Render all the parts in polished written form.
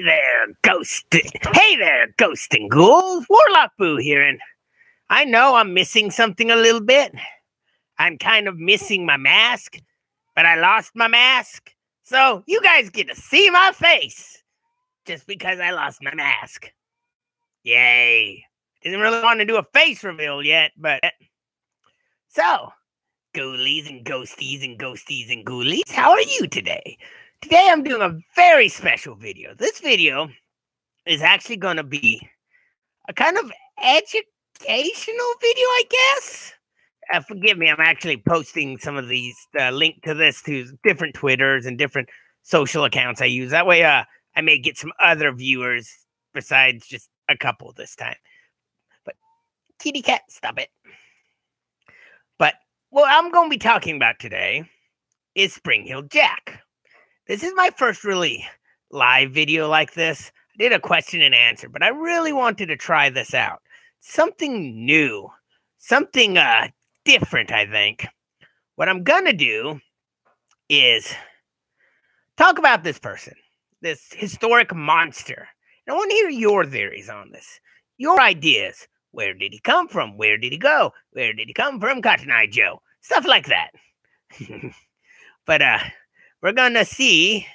Hey there, ghost and ghouls. Warlock Boo here, and I know I'm missing something a little bit. I'm kind of missing my mask, but I lost my mask, so you guys get to see my face just because I lost my mask. Yay. Didn't really want to do a face reveal yet, but... So, ghoulies and ghosties and ghosties and ghoulies, how are you today? Today I'm doing a very special video. This video is actually going to be a kind of educational video, I guess. Forgive me, I'm actually posting some of these, link to this to different Twitters and different social accounts I use. That way I may get some other viewers besides just a couple this time. But, kitty cat, stop it. But what I'm going to be talking about today is Spring-Heeled Jack. This is my first really live video like this. I did a question and answer, but I really wanted to try this out. Something new. Something different, I think. What I'm going to do is talk about this person. This historic monster. And I want to hear your theories on this. Your ideas. Where did he come from? Where did he go? Where did he come from? Cotton Eye Joe. Stuff like that. But we're going to see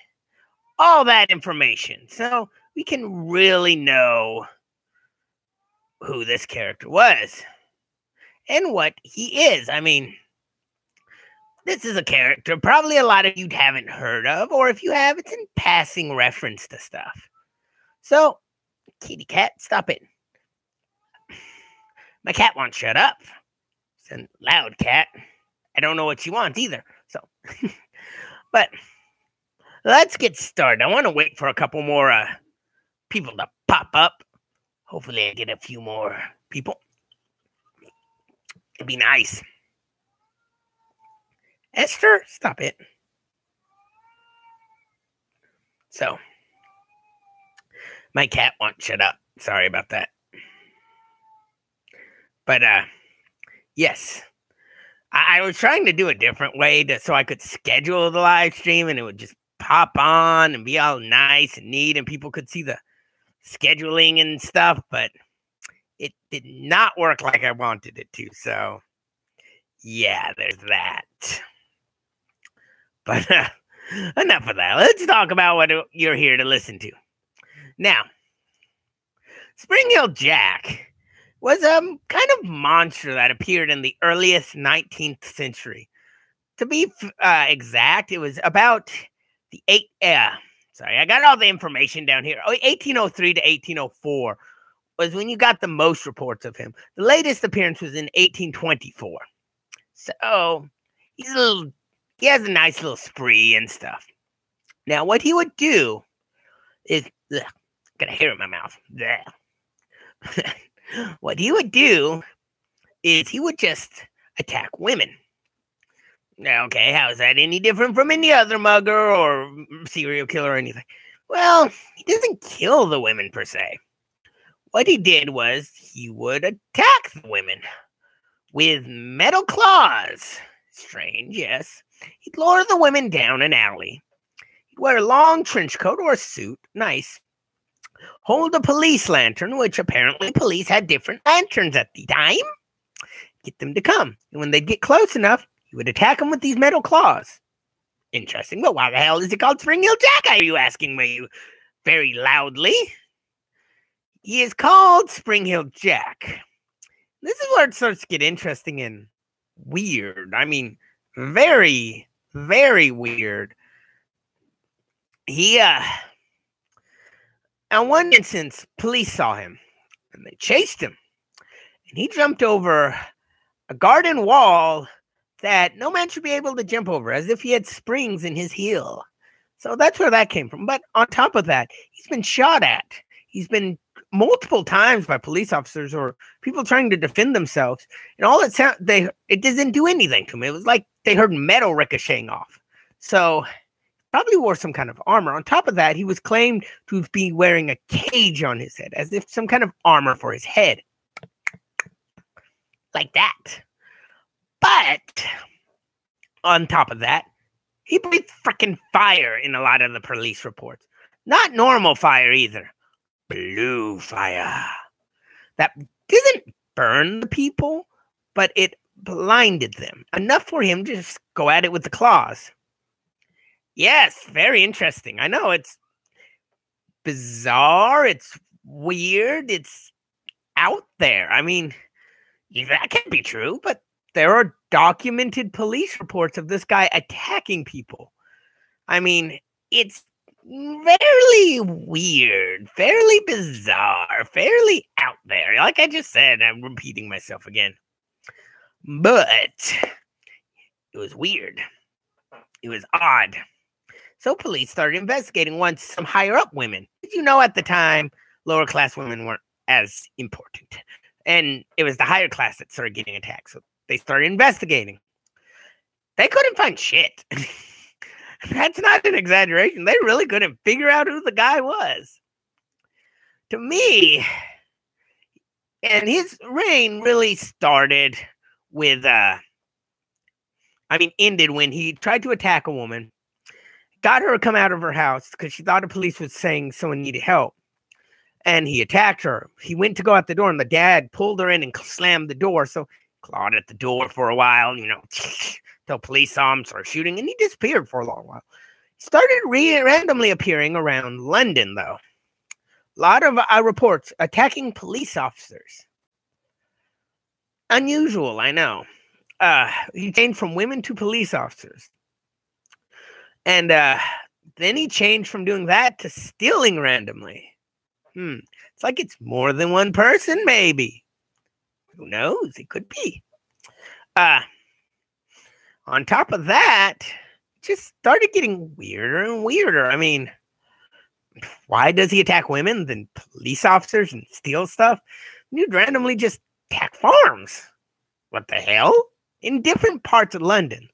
all that information. So we can really know who this character was. And what he is. I mean, this is a character probably a lot of you haven't heard of. Or if you have, it's in passing reference to stuff. So, kitty cat, stop it. My cat won't shut up. It's a loud cat. I don't know what she wants either. So, but let's get started. I want to wait for a couple more people to pop up. Hopefully I get a few more people. It'd be nice. Esther, stop it. So, my cat won't shut up. Sorry about that. But, yes. I was trying to do a different way so I could schedule the live stream and it would just pop on and be all nice and neat and people could see the scheduling and stuff, but it did not work like I wanted it to. So, yeah, there's that. But enough of that. Let's talk about what you're here to listen to. Now, Spring-Heeled Jack was a kind of monster that appeared in the earliest 19th century. To be exact, it was about the sorry, I got all the information down here. 1803 to 1804 was when you got the most reports of him. The latest appearance was in 1824. So he has a nice little spree and stuff. Now, what he would do is, got a hair in my mouth. What he would do is he would just attack women. Now, okay, how is that any different from any other mugger or serial killer or anything? Well, he doesn't kill the women per se. What he did was he would attack the women with metal claws. Strange, yes. He'd lower the women down an alley. He'd wear a long trench coat or a suit. Nice. Hold a police lantern, which apparently police had different lanterns at the time. Get them to come. And when they'd get close enough, he would attack them with these metal claws. Interesting. But why the hell is it called Spring-Heeled Jack, are you asking me very loudly? He is called Spring-Heeled Jack. This is where it starts to get interesting and weird. I mean, very, very weird. He, on one instance, police saw him, and they chased him. And he jumped over a garden wall that no man should be able to jump over, as if he had springs in his heel. So that's where that came from. But on top of that, he's been shot at. He's been multiple times by police officers or people trying to defend themselves. And all it didn't do anything to him. It was like they heard metal ricocheting off. So probably wore some kind of armor. On top of that, he was claimed to be wearing a cage on his head, as if some kind of armor for his head. Like that. But on top of that, he breathed freaking fire in a lot of the police reports. Not normal fire either. Blue fire. That didn't burn the people, but it blinded them enough for him to just go at it with the claws. Yes, very interesting. I know it's bizarre, it's weird, it's out there. I mean, that can't be true, but there are documented police reports of this guy attacking people. I mean, it's fairly weird, fairly bizarre, fairly out there. Like I just said, I'm repeating myself again. But it was weird. It was odd. So police started investigating once some higher up women. You know, at the time, lower class women weren't as important. And it was the higher class that started getting attacked. So they started investigating. They couldn't find shit. That's not an exaggeration. They really couldn't figure out who the guy was. To me, and his reign really started with, ended when he tried to attack a woman, got her to come out of her house because she thought the police was saying someone needed help. And he attacked her. He went to go out the door, and the dad pulled her in and slammed the door. So clawed at the door for a while, till police saw him, started shooting, and he disappeared for a long while. He started randomly appearing around London, though. A lot of reports attacking police officers. Unusual, I know. He changed from women to police officers. And then he changed from doing that to stealing randomly. It's like it's more than one person, maybe. Who knows? It could be. On top of that, it just started getting weirder and weirder. I mean, why does he attack women, then police officers, and steal stuff? You'd randomly just attack farms. What the hell? In different parts of London.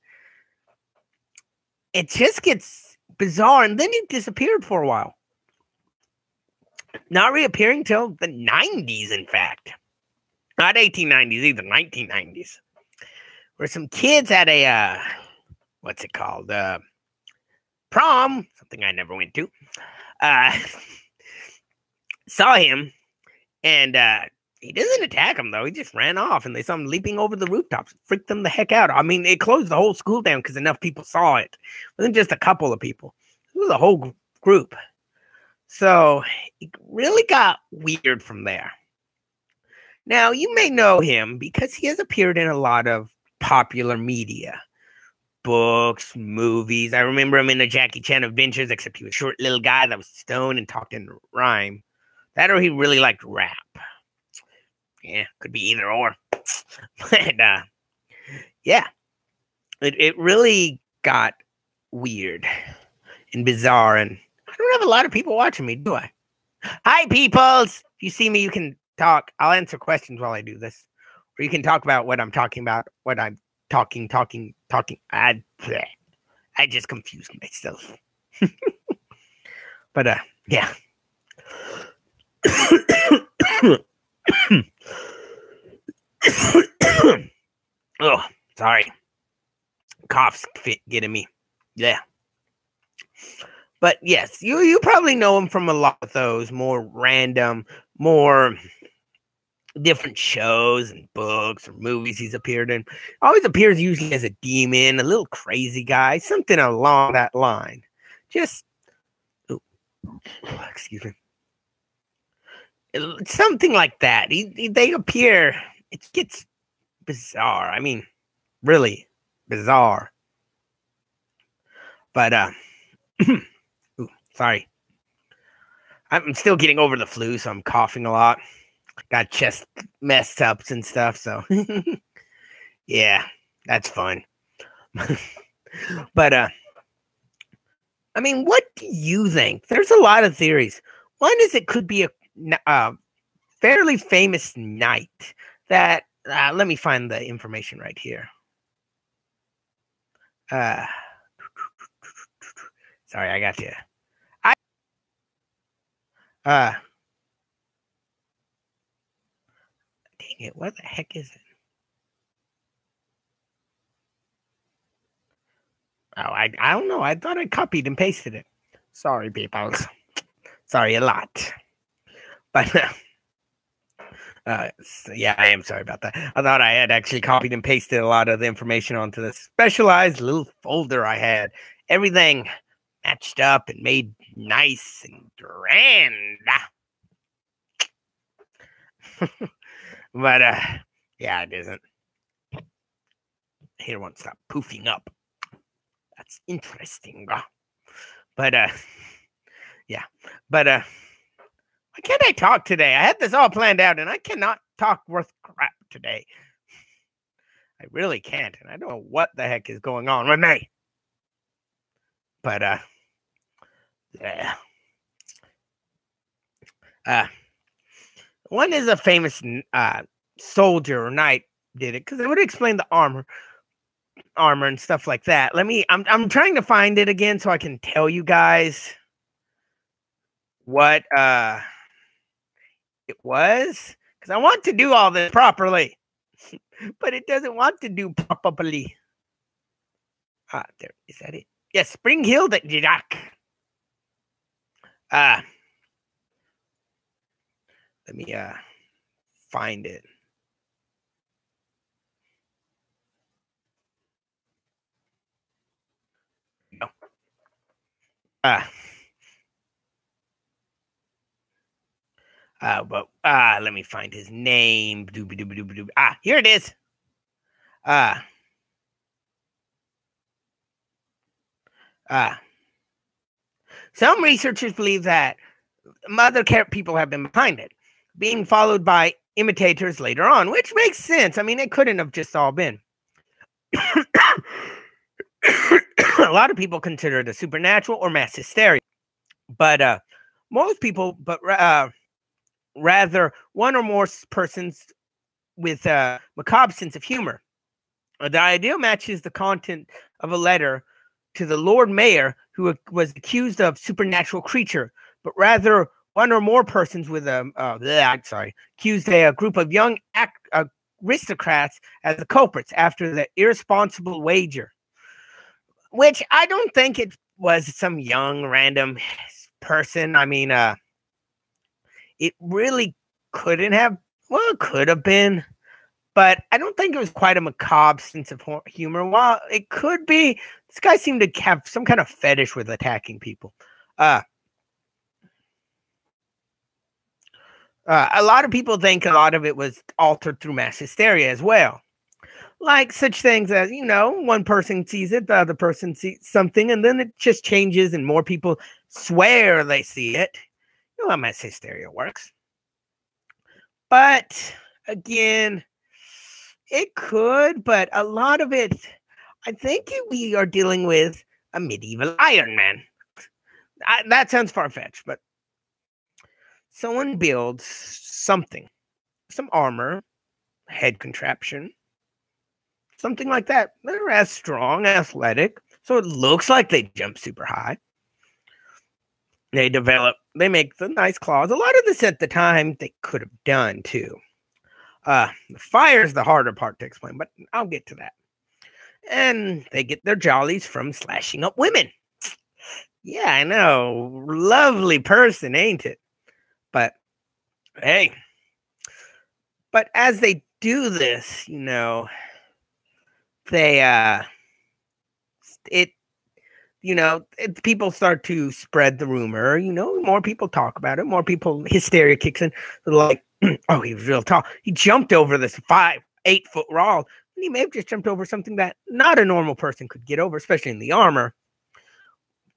It just gets bizarre, and then he disappeared for a while. Not reappearing till the 90s, in fact. Not 1890s either, 1990s. Where some kids at a, what's it called? Prom, something I never went to. Saw him, and he doesn't attack him, though. He just ran off, and they saw him leaping over the rooftops. Freaked them the heck out. I mean, it closed the whole school down because enough people saw it. It wasn't just a couple of people. It was a whole group. So it really got weird from there. Now, you may know him because he has appeared in a lot of popular media. Books, movies. I remember him in the Jackie Chan Adventures, except he was a short little guy that was stoned and talked in rhyme. That or he really liked rap. Yeah, could be either or. But, yeah. It really got weird and bizarre, and I don't have a lot of people watching me, do I? Hi, peoples! If you see me, you can talk. I'll answer questions while I do this. Or you can talk about what I'm talking about, what I'm talking. I just confused myself. But, yeah. Oh, sorry. Cough's getting me. Yeah. But yes, you probably know him from a lot of those more random, more different shows and books or movies he's appeared in. Always appears usually as a demon, a little crazy guy, something along that line. Just, excuse me. Something like that. They appear, it gets bizarre. I mean, really bizarre. But, ooh, sorry. I'm still getting over the flu, so I'm coughing a lot. Got chest messed ups and stuff, so yeah, that's fun. But I mean, what do you think? There's a lot of theories. One is it could be a fairly famous knight that let me find the information right here. Sorry, I got you. Dang it, what the heck is it? Oh, I don't know. I thought I copied and pasted it. Sorry, people. Sorry, a lot. But yeah, I am sorry about that. I thought I had actually copied and pasted a lot of the information onto the specialized little folder I had. Everything matched up and made nice and grand. But yeah, it isn't. Here won't stop poofing up. That's interesting. But yeah. But why can't I talk today? I had this all planned out and I cannot talk worth crap today. I really can't, and I don't know what the heck is going on with me. But yeah. One is a famous soldier or knight did it because it would explain the armor and stuff like that. I'm trying to find it again so I can tell you guys what it was, because I want to do all this properly, but it doesn't want to do properly. There, is that it? Yes, Spring-Heeled Jack. Let me find it. But let me find his name. Here it is. Some researchers believe that other people have been behind it, being followed by imitators later on, which makes sense. I mean, it couldn't have just all been. A lot of people consider it a supernatural or mass hysteria, but most people, rather one or more persons with a macabre sense of humor. The idea matches the content of a letter to the Lord Mayor, who was accused of supernatural creature, but rather one or more persons with accused a group of young aristocrats as the culprits after the irresponsible wager, which I don't think it was some young random person. I mean, it really couldn't have. Well, it could have been, but I don't think it was quite a macabre sense of humor. While it could be, this guy seemed to have some kind of fetish with attacking people. A lot of people think a lot of it was altered through mass hysteria as well. Like such things as, one person sees it, the other person sees something, and then it just changes and more people swear they see it. You know how mass hysteria works. But again, it could, but a lot of it, I think we are dealing with a medieval Iron Man. That sounds far-fetched, but someone builds something, some armor, head contraption, something like that. They're as strong, athletic, so it looks like they jump super high. They make the nice claws. A lot of this at the time they could have done too. The fire is the harder part to explain, but I'll get to that. And they get their jollies from slashing up women. Yeah, I know. Lovely person, ain't it? But hey. But as they do this, people start to spread the rumor, more people talk about it, more people, hysteria kicks in. They're like, oh, he was real tall. He jumped over this 8 foot wall. And he may have just jumped over something that not a normal person could get over, especially in the armor.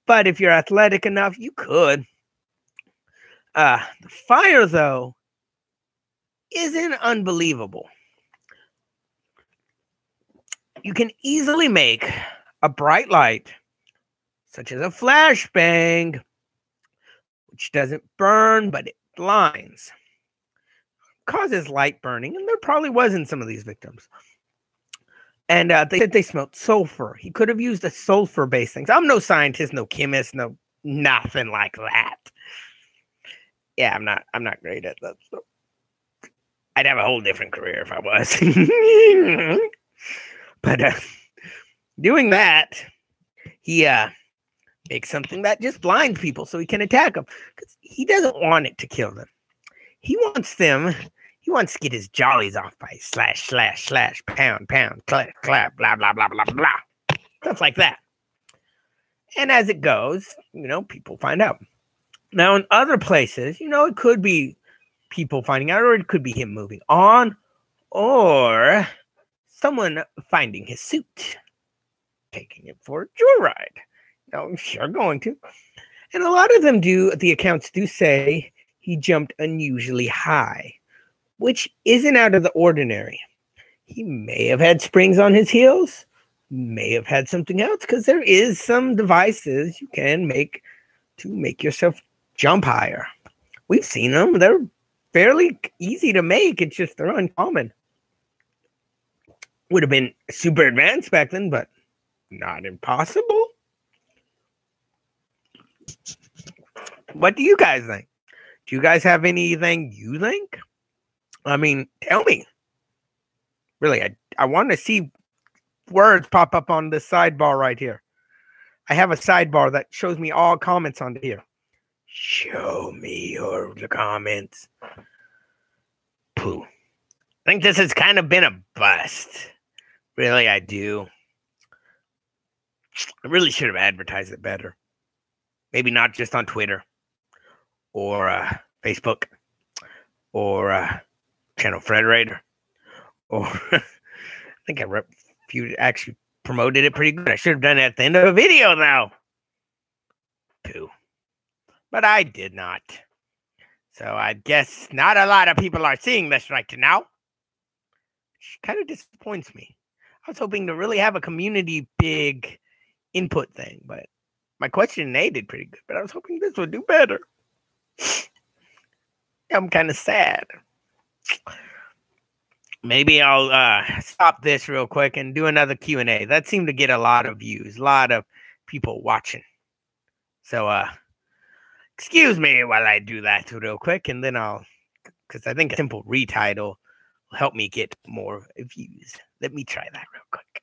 But if you're athletic enough, you could. The fire, though, isn't unbelievable. You can easily make a bright light, such as a flashbang, which doesn't burn, but it blinds. Causes light burning, and there probably wasn't some of these victims. And they said they smelled sulfur. He could have used a sulfur-based things. I'm no scientist, no chemist, nothing like that. Yeah, I'm not great at that stuff. I'd have a whole different career if I was. But doing that, he Make something that just blinds people so he can attack them. Because he doesn't want it to kill them. He wants to get his jollies off by slash, slash, slash, pound, pound, clap, clap, blah, blah, blah, blah, blah. Stuff like that. And as it goes, people find out. Now, in other places, it could be people finding out, or it could be him moving on, or someone finding his suit, taking it for a joyride. Sure going to. And a lot of them the accounts do say he jumped unusually high, which isn't out of the ordinary. He may have had springs on his heels, may have had something else, because there is some devices you can make to make yourself jump higher. We've seen them. They're fairly easy to make. It's just they're uncommon. Would have been super advanced back then, but not impossible. What do you guys think? Do you guys have anything you think? I mean, tell me. Really, I want to see words pop up on this sidebar right here. I have a sidebar that shows me all comments on here. Show me the comments. Pooh. I think this has kind of been a bust. Really, I do. I really should have advertised it better. Maybe not just on Twitter or Facebook or Channel Frederator. Or I think you actually promoted it pretty good. I should have done it at the end of a video, though. Pooh. But I did not. So I guess not a lot of people are seeing this right now. Which kind of disappoints me. I was hoping to really have a community big input thing, but my question A did pretty good, but I was hoping this would do better. I'm kind of sad. Maybe I'll stop this real quick and do another Q&A. That seemed to get a lot of views, a lot of people watching. So, excuse me while I do that real quick, and then because I think a simple retitle will help me get more views. Let me try that real quick.